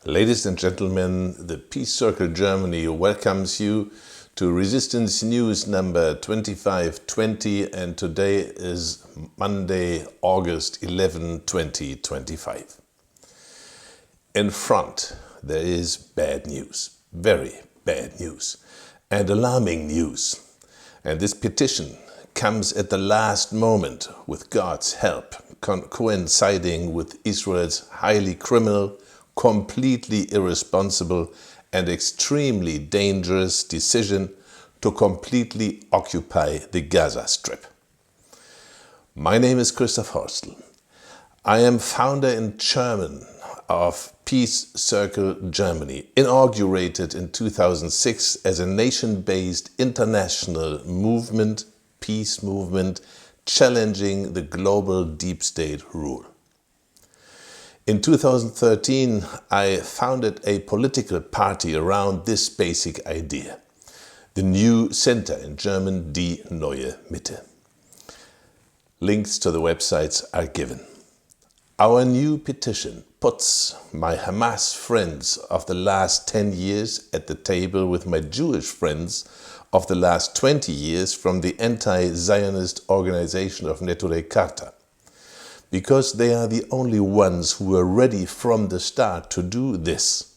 Ladies and gentlemen, the Peace Circle Germany welcomes you to Resistance News number 2520, and today is Monday, August 11, 2025. In front, there is bad news, very bad news, and alarming news. And this petition comes at the last moment, with God's help, coinciding with Israel's highly criminal, completely irresponsible and extremely dangerous decision to completely occupy the Gaza Strip. My name is Christoph Hörstel. I am founder and chairman of Peace Circle Germany, inaugurated in 2006 as a nation-based international movement, peace movement, challenging the global deep state rule. In 2013, I founded a political party around this basic idea, the New Center, in German Die Neue Mitte. Links to the websites are given. Our new petition puts my Hamas friends of the last 10 years at the table with my Jewish friends of the last 20 years from the anti-Zionist organization of BELADEBEXXX. Because they are the only ones who were ready from the start to do this.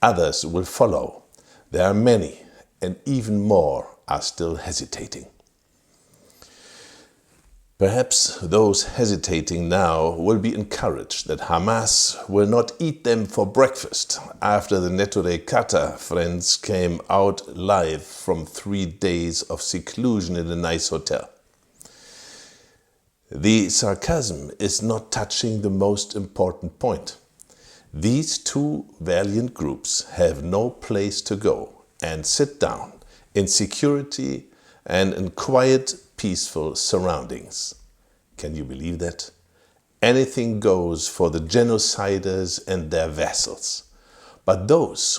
Others will follow. There are many, and even more are still hesitating. Perhaps those hesitating now will be encouraged that Hamas will not eat them for breakfast after the BELADEBEXXX friends came out live from 3 days of seclusion in a nice hotel. The sarcasm is not touching the most important point. These two valiant groups have no place to go and sit down in security and in quiet, peaceful surroundings. Can you believe that? Anything goes for the genociders and their vassals. But those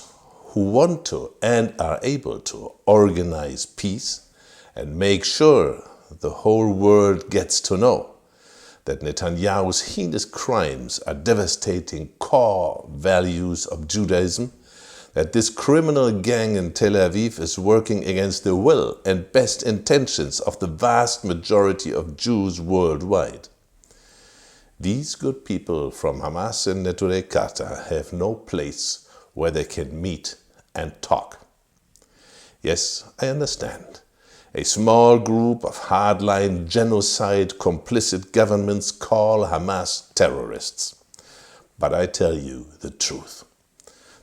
who want to and are able to organize peace and make sure the whole world gets to know that Netanyahu's heinous crimes are devastating core values of Judaism, that this criminal gang in Tel Aviv is working against the will and best intentions of the vast majority of Jews worldwide. These good people from Hamas and BELADEBEXXX have no place where they can meet and talk. Yes, I understand. A small group of hardline genocide complicit governments call Hamas terrorists. But I tell you the truth.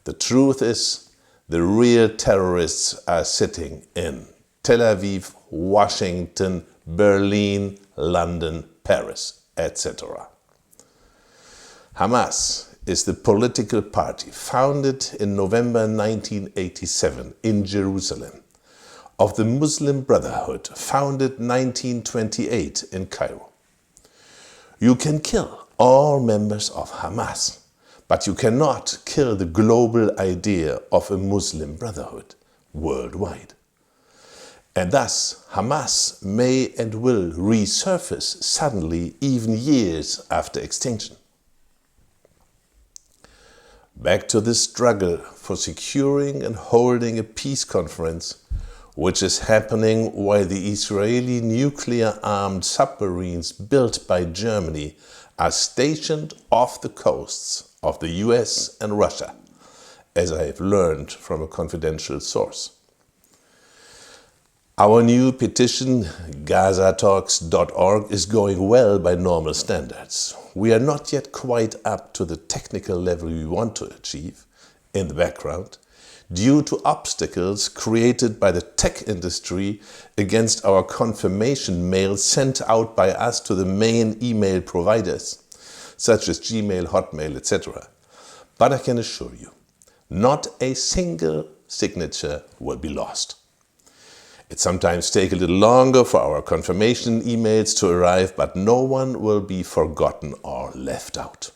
The truth is, the real terrorists are sitting in Tel Aviv, Washington, Berlin, London, Paris, etc. Hamas is the political party founded in November 1987 in Jerusalem, of the Muslim Brotherhood, founded 1928 in Cairo. You can kill all members of Hamas, but you cannot kill the global idea of a Muslim Brotherhood worldwide. And thus, Hamas may and will resurface suddenly, even years after extinction. Back to the struggle for securing and holding a peace conference, which is happening while the Israeli nuclear-armed submarines built by Germany are stationed off the coasts of the US and Russia, as I have learned from a confidential source. Our new petition, GazaTalks.org, is going well by normal standards. We are not yet quite up to the technical level we want to achieve in the background, due to obstacles created by the tech industry against our confirmation mail sent out by us to the main email providers, such as Gmail, Hotmail, etc. But I can assure you, not a single signature will be lost. It sometimes takes a little longer for our confirmation emails to arrive, but no one will be forgotten or left out.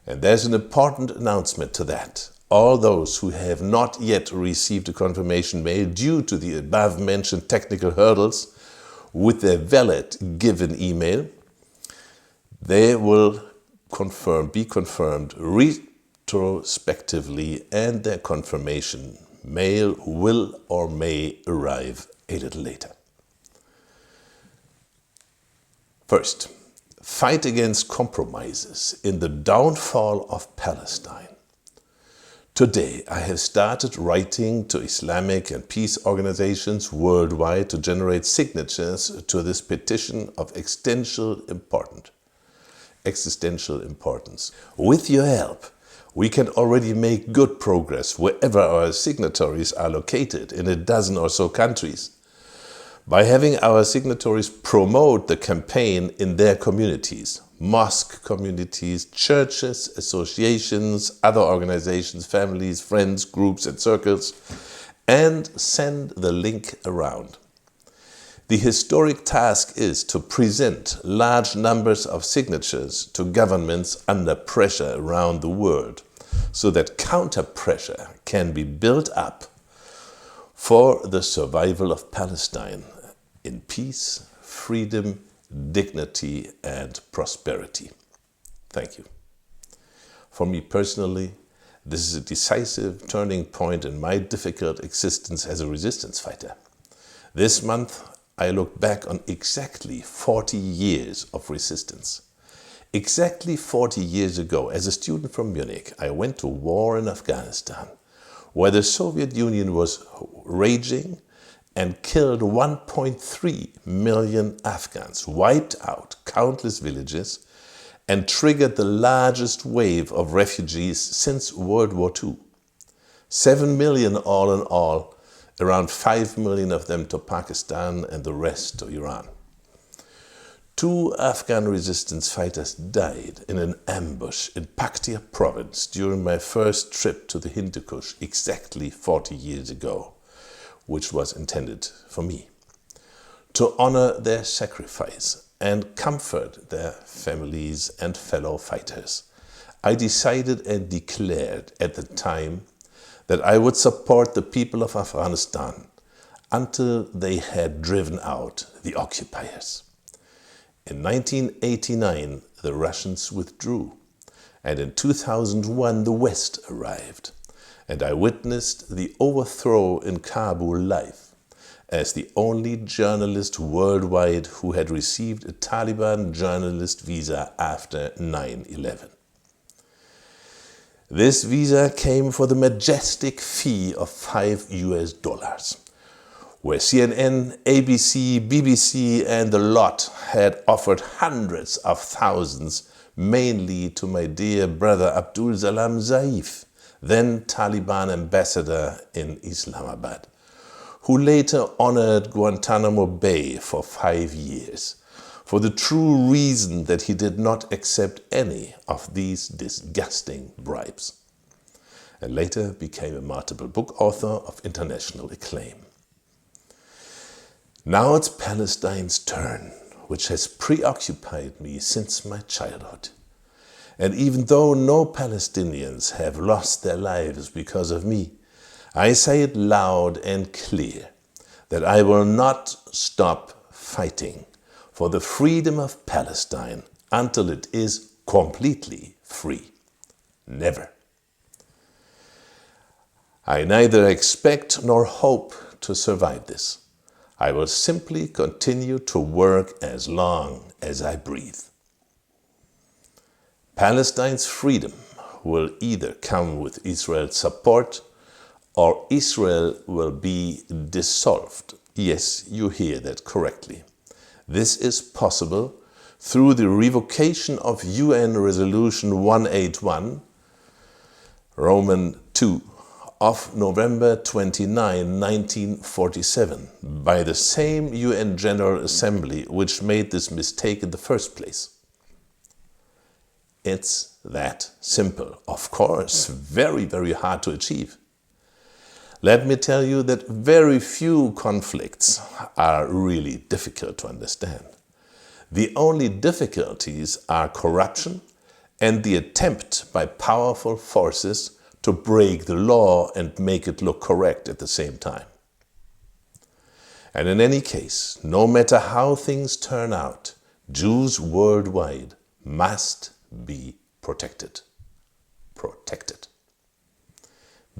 And there's an important announcement to that. All those who have not yet received a confirmation mail due to the above-mentioned technical hurdles with their valid given email, they will be confirmed retrospectively, and their confirmation will or may arrive a little later. First, fight against compromises in the downfall of Palestine. Today, I have started writing to Islamic and peace organizations worldwide to generate signatures to this petition of existential importance. With your help, we can already make good progress wherever our signatories are located in a dozen or so countries. By having our signatories promote the campaign in their communities, mosque communities, churches, associations, other organizations, families, friends, groups and circles, and send the link around. The historic task is to present large numbers of signatures to governments under pressure around the world, so that counter-pressure can be built up for the survival of Palestine in peace, freedom, dignity and prosperity. Thank you. For me personally, this is a decisive turning point in my difficult existence as a resistance fighter. This month, I look back on exactly 40 years of resistance. Exactly 40 years ago, as a student from Munich, I went to war in Afghanistan, where the Soviet Union was raging and killed 1.3 million Afghans, wiped out countless villages, and triggered the largest wave of refugees since World War II. 7 million all in all, around 5 million of them to Pakistan and the rest to Iran. 2 Afghan resistance fighters died in an ambush in Paktia province during my first trip to the Hindu Kush exactly 40 years ago, which was intended for me. To honor their sacrifice and comfort their families and fellow fighters, I decided and declared at the time that I would support the people of Afghanistan until they had driven out the occupiers. In 1989, the Russians withdrew, and in 2001 the West arrived, and I witnessed the overthrow in Kabul live, as the only journalist worldwide who had received a Taliban journalist visa after 9/11. This visa came for the majestic fee of $5, where CNN, ABC, BBC and the lot had offered hundreds of thousands, mainly to my dear brother Abdul Salam Zaif, then Taliban ambassador in Islamabad, who later honored Guantanamo Bay for 5 years, for the true reason that he did not accept any of these disgusting bribes, and later became a multiple book author of international acclaim. Now it's Palestine's turn, which has preoccupied me since my childhood. And even though no Palestinians have lost their lives because of me, I say it loud and clear that I will not stop fighting for the freedom of Palestine until it is completely free. Never. I neither expect nor hope to survive this. I will simply continue to work as long as I breathe. Palestine's freedom will either come with Israel's support or Israel will be dissolved. Yes, you hear that correctly. This is possible through the revocation of UN Resolution 181, Roman 2, of November 29, 1947, by the same UN General Assembly which made this mistake in the first place. It's that simple. Of course, very, very hard to achieve. Let me tell you that very few conflicts are really difficult to understand. The only difficulties are corruption and the attempt by powerful forces to break the law and make it look correct at the same time. And in any case, no matter how things turn out, Jews worldwide must be protected. Protected.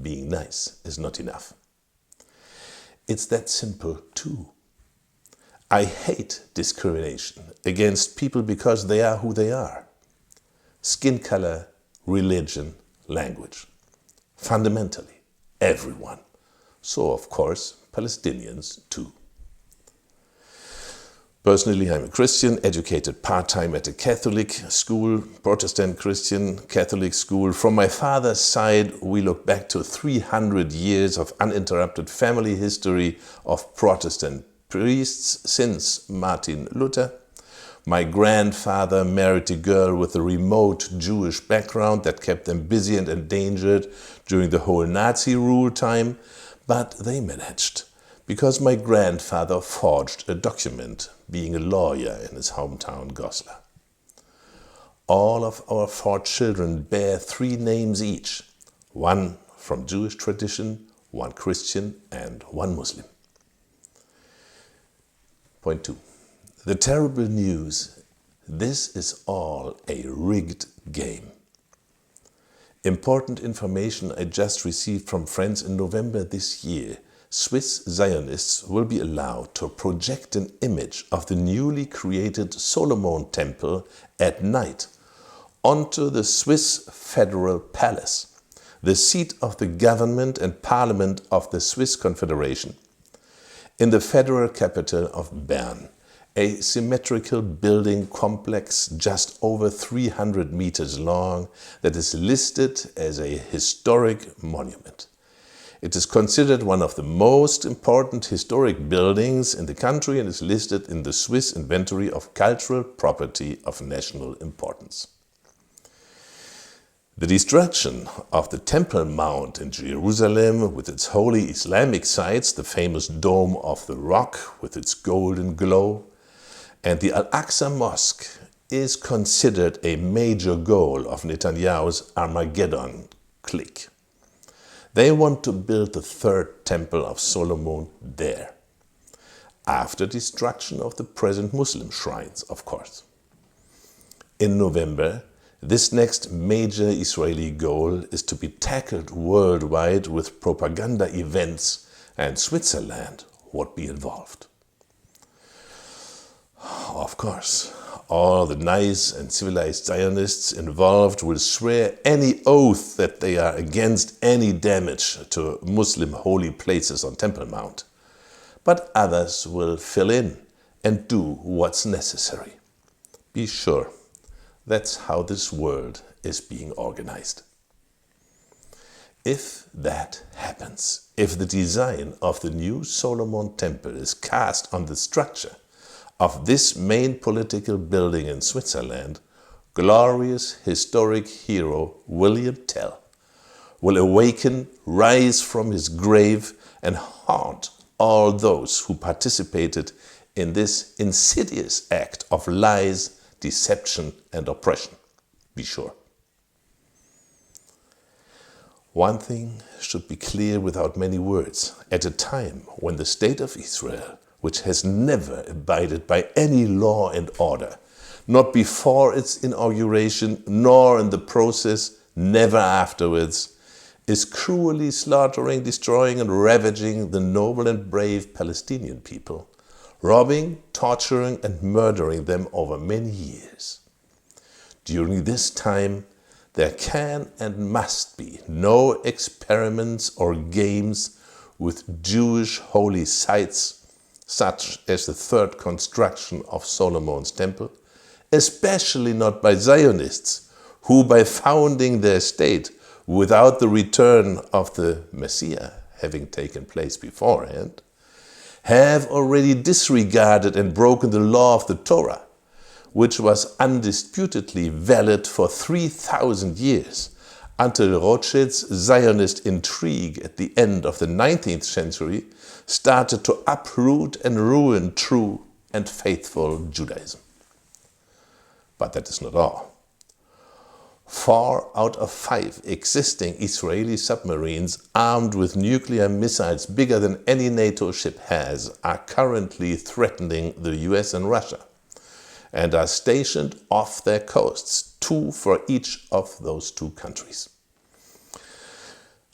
being nice is not enough. It's that simple too. I hate discrimination against people because they are who they are. Skin color, religion, language. Fundamentally, everyone. So, of course, Palestinians too. Personally, I'm a Christian, educated part-time at a Catholic school, Protestant Christian Catholic school. From my father's side, we look back to 300 years of uninterrupted family history of Protestant priests since Martin Luther. My grandfather married a girl with a remote Jewish background that kept them busy and endangered during the whole Nazi rule time, but they managed, because my grandfather forged a document, being a lawyer in his hometown Goslar. All of our 4 children bear 3 names each, 1 from Jewish tradition, 1 Christian and 1 Muslim. Point 2. The terrible news. This is all a rigged game. Important information I just received from friends in November this year. Swiss Zionists will be allowed to project an image of the newly created Solomon Temple at night onto the Swiss Federal Palace, the seat of the government and parliament of the Swiss Confederation, in the federal capital of Bern, a symmetrical building complex just over 300 meters long that is listed as a historic monument. It is considered one of the most important historic buildings in the country and is listed in the Swiss Inventory of Cultural Property of National Importance. The destruction of the Temple Mount in Jerusalem with its holy Islamic sites, the famous Dome of the Rock with its golden glow, and the Al-Aqsa Mosque is considered a major goal of Netanyahu's Armageddon clique. They want to build the 3rd Temple of Solomon there, after destruction of the present Muslim shrines, of course. In November, this next major Israeli goal is to be tackled worldwide with propaganda events, and Switzerland would be involved. Of course, all the nice and civilized Zionists involved will swear any oath that they are against any damage to Muslim holy places on Temple Mount. But others will fill in and do what's necessary. Be sure, that's how this world is being organized. If that happens, if the design of the new Solomon Temple is cast on the structure of this main political building in Switzerland, glorious historic hero William Tell will awaken, rise from his grave, and haunt all those who participated in this insidious act of lies, deception, and oppression. Be sure. One thing should be clear without many words. At a time when the State of Israel, which has never abided by any law and order, not before its inauguration, nor in the process, never afterwards, is cruelly slaughtering, destroying, and ravaging the noble and brave Palestinian people, robbing, torturing, and murdering them over many years. During this time, there can and must be no experiments or games with Jewish holy sites, such as the 3rd construction of Solomon's Temple, especially not by Zionists, who by founding their state without the return of the Messiah having taken place beforehand, have already disregarded and broken the law of the Torah, which was undisputedly valid for 3,000 years, until Rothschild's Zionist intrigue at the end of the 19th century started to uproot and ruin true and faithful Judaism. But that is not all. 4 out of 5 existing Israeli submarines armed with nuclear missiles bigger than any NATO ship has are currently threatening the US and Russia, and are stationed off their coasts, 2 for each of those 2 countries.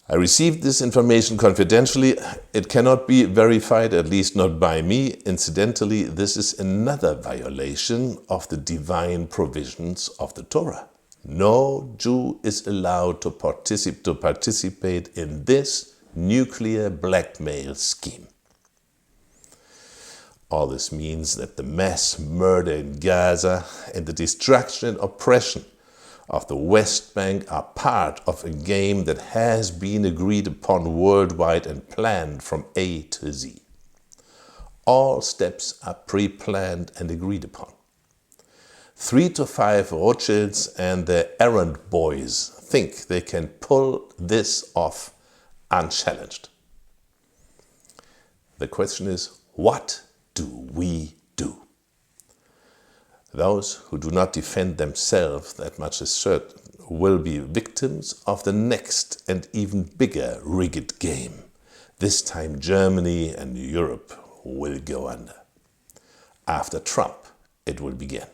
I received this information confidentially. It cannot be verified, at least not by me. Incidentally, this is another violation of the divine provisions of the Torah. No Jew is allowed to participate in this nuclear blackmail scheme. All this means that the mass murder in Gaza and the destruction and oppression of the West Bank are part of a game that has been agreed upon worldwide and planned from A to Z. All steps are pre-planned and agreed upon. 3 to 5 Rothschilds and their errand boys think they can pull this off unchallenged. The question is, what do we do? Those who do not defend themselves, that much is certain, will be victims of the next and even bigger rigged game. This time Germany and Europe will go under. After Trump, it will begin.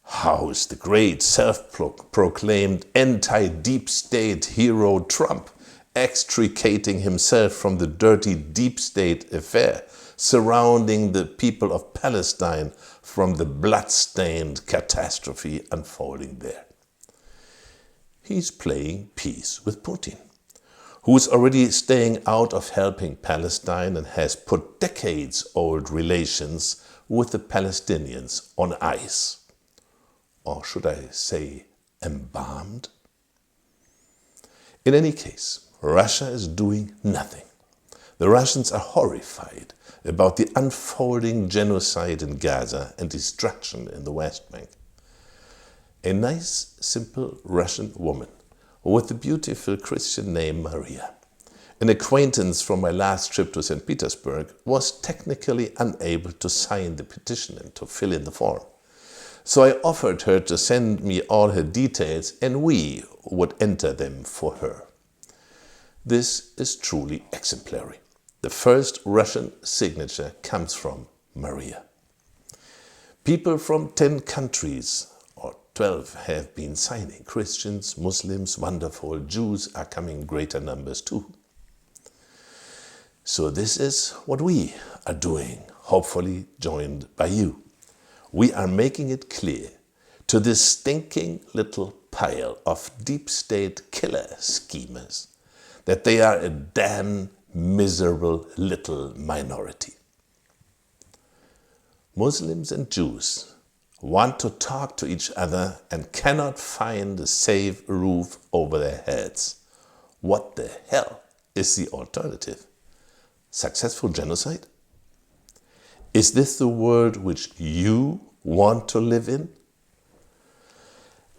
How is the great self-proclaimed anti-deep state hero Trump extricating himself from the dirty deep state affair surrounding the people of Palestine from the blood-stained catastrophe unfolding there? He's playing peace with Putin, who is already staying out of helping Palestine and has put decades-old relations with the Palestinians on ice. Or should I say embalmed? In any case, Russia is doing nothing. The Russians are horrified about the unfolding genocide in Gaza and destruction in the West Bank. A nice, simple Russian woman with the beautiful Christian name Maria, an acquaintance from my last trip to St. Petersburg, was technically unable to sign the petition and to fill in the form. So I offered her to send me all her details and we would enter them for her. This is truly exemplary. The first Russian signature comes from Maria. People from 10 countries or 12 have been signing. Christians, Muslims, wonderful. Jews are coming in greater numbers too. So this is what we are doing, hopefully joined by you. We are making it clear to this stinking little pile of deep state killer schemers that they are a damn miserable little minority. Muslims and Jews want to talk to each other and cannot find a safe roof over their heads. What the hell is the alternative? Successful genocide? Is this the world which you want to live in?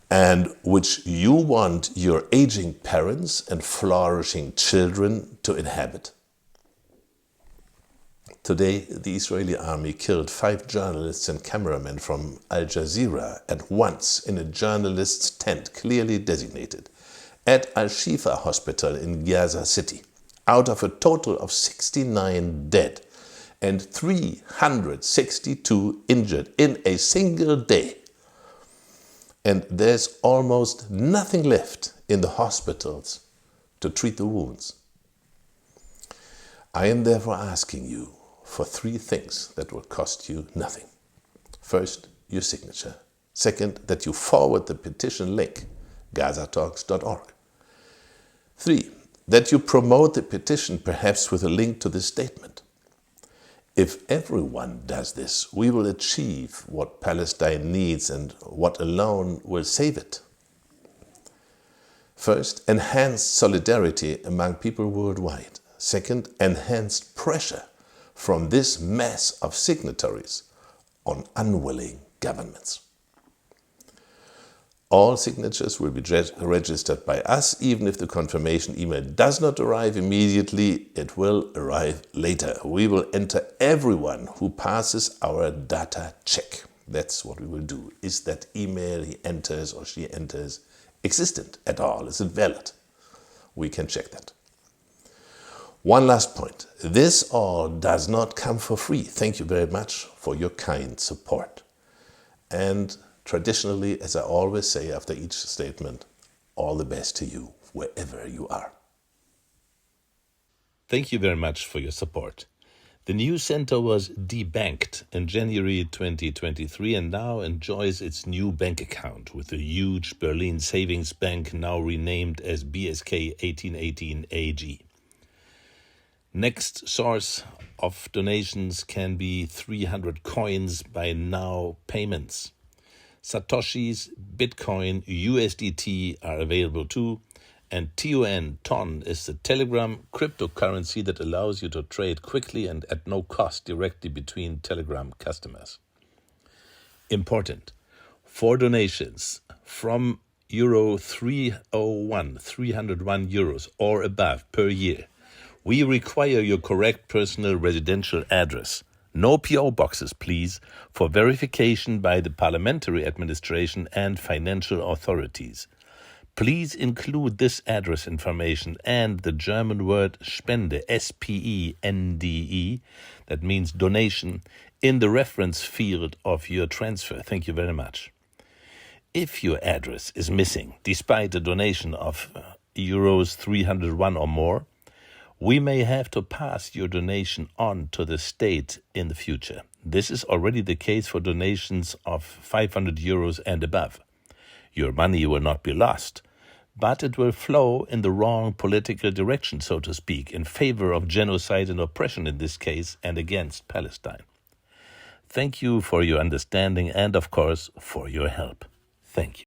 And which you want your aging parents and flourishing children to inhabit? Today, the Israeli army killed 5 journalists and cameramen from Al-Jazeera at once in a journalist's tent clearly designated at Al-Shifa hospital in Gaza City, out of a total of 69 dead and 362 injured in a single day. And there's almost nothing left in the hospitals to treat the wounds. I am therefore asking you for 3 things that will cost you nothing. First, your signature. Second, that you forward the petition link, gazatalks.org. 3, that you promote the petition perhaps with a link to this statement. If everyone does this, we will achieve what Palestine needs and what alone will save it. First, enhanced solidarity among people worldwide. Second, enhanced pressure from this mass of signatories on unwilling governments. All signatures will be registered by us. Even if the confirmation email does not arrive immediately, it will arrive later. We will enter everyone who passes our data check. That's what we will do. Is that email he enters or she enters existent at all? Is it valid? We can check that. One last point. This all does not come for free. Thank you very much for your kind support. And traditionally, as I always say after each statement, All the best to you, wherever you are. Thank you very much for your support. The new center was debanked in January 2023 and now enjoys its new bank account with a huge Berlin savings bank now renamed as BSK 1818 AG. Next source of donations can be 300 coins by now payments. Satoshis, Bitcoin, USDT are available too. And TON is the Telegram cryptocurrency that allows you to trade quickly and at no cost directly between Telegram customers. Important. For donations from Euro 301 euros or above per year, we require your correct personal residential address. No PO boxes, please, for verification by the parliamentary administration and financial authorities. Please include this address information and the German word Spende, S-P-E-N-D-E, that means donation, in the reference field of your transfer. Thank you very much. If your address is missing, despite a donation of euros 301 or more, we may have to pass your donation on to the state in the future. This is already the case for donations of 500 euros and above. Your money will not be lost, but it will flow in the wrong political direction, so to speak, in favor of genocide and oppression in this case and against Palestine. Thank you for your understanding and, of course, for your help. Thank you.